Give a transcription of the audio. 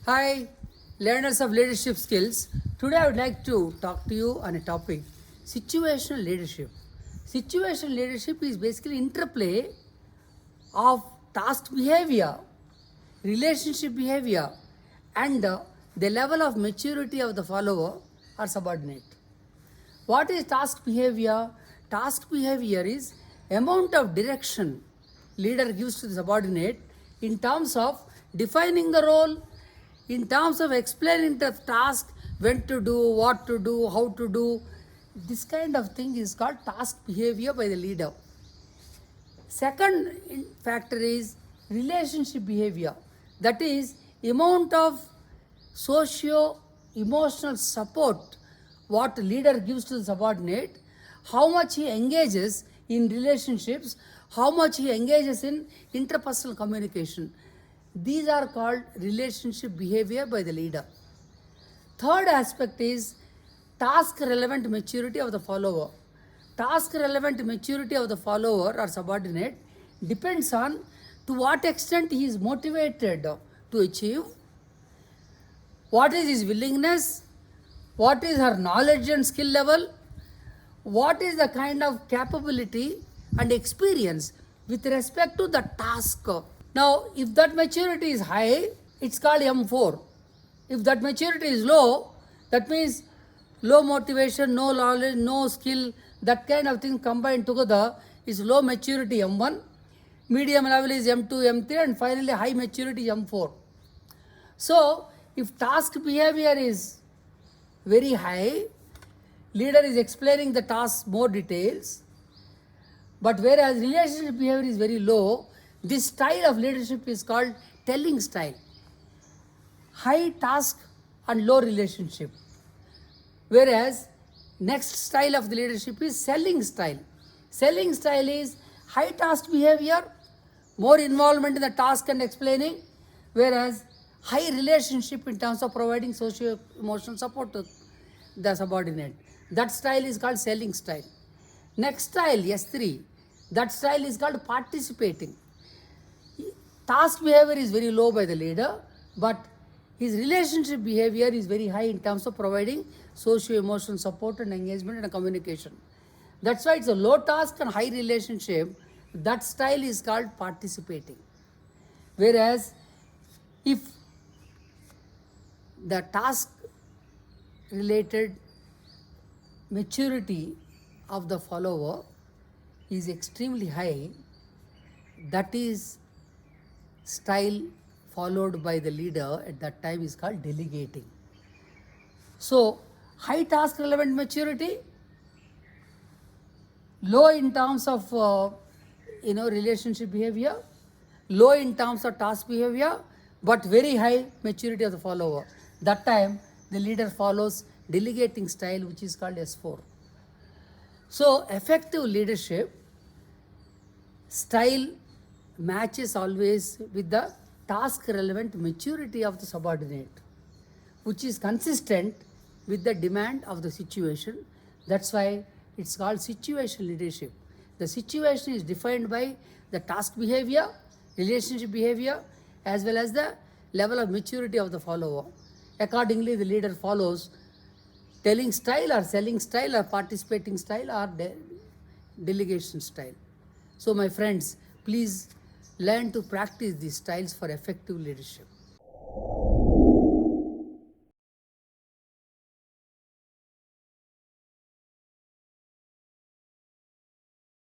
Hi, learners of leadership skills. Today I would like to talk to you on a topic situational leadership. Situational leadership is basically interplay of task behavior, relationship behavior, and the level of maturity of the follower or subordinate. What is task behavior? Task behavior is amount of direction leader gives to the subordinate in terms of defining the role, in terms of explaining the task, when to do, what to do, how to do. This kind of thing is called task behavior by the leader. Second factor is relationship behavior. That is amount of socio emotional support what leader gives to the subordinate, how much he engages in relationships, how much he engages in interpersonal communication. These are called relationship behavior by the leader. Third aspect is task relevant maturity of the follower. Task relevant maturity of the follower or subordinate depends on to what extent he is motivated to achieve, what is his willingness, what is her knowledge and skill level, what is the kind of capability and experience with respect to the task. Now, if that maturity is high, it's called M4. If that maturity is low, that means low motivation, no knowledge, no skill, that kind of thing combined together is low maturity M1, medium level is M2, M3, and finally high maturity M4. So, if task behavior is very high, leader is explaining the task more details, but whereas relationship behavior is very low, this style of leadership is called telling style. High task and low relationship. Whereas next style of the leadership is selling style. Selling style is high task behavior, more involvement in the task and explaining, whereas high relationship in terms of providing socio-emotional support to the subordinate. That style is called selling style. Next style, S3, that style is called participating. Task behavior is very low by the leader, but his relationship behavior is very high in terms of providing socio-emotional support and engagement and communication. That's why it's a low task and high relationship. That style is called participating. Whereas if the task related maturity of the follower is extremely high, that is style followed by the leader at that time is called delegating. So, high task relevant maturity, low in terms of relationship behavior, low in terms of task behavior, but very high maturity of the follower. That time the leader follows delegating style, which is called S4. So, effective leadership style matches always with the task relevant maturity of the subordinate, which is consistent with the demand of the situation. That's why it's called situational leadership. The situation is defined by the task behavior, relationship behavior, as well as the level of maturity of the follower. Accordingly, the leader follows telling style or selling style or participating style or delegation style. So, my friends, please learn to practice these styles for effective leadership.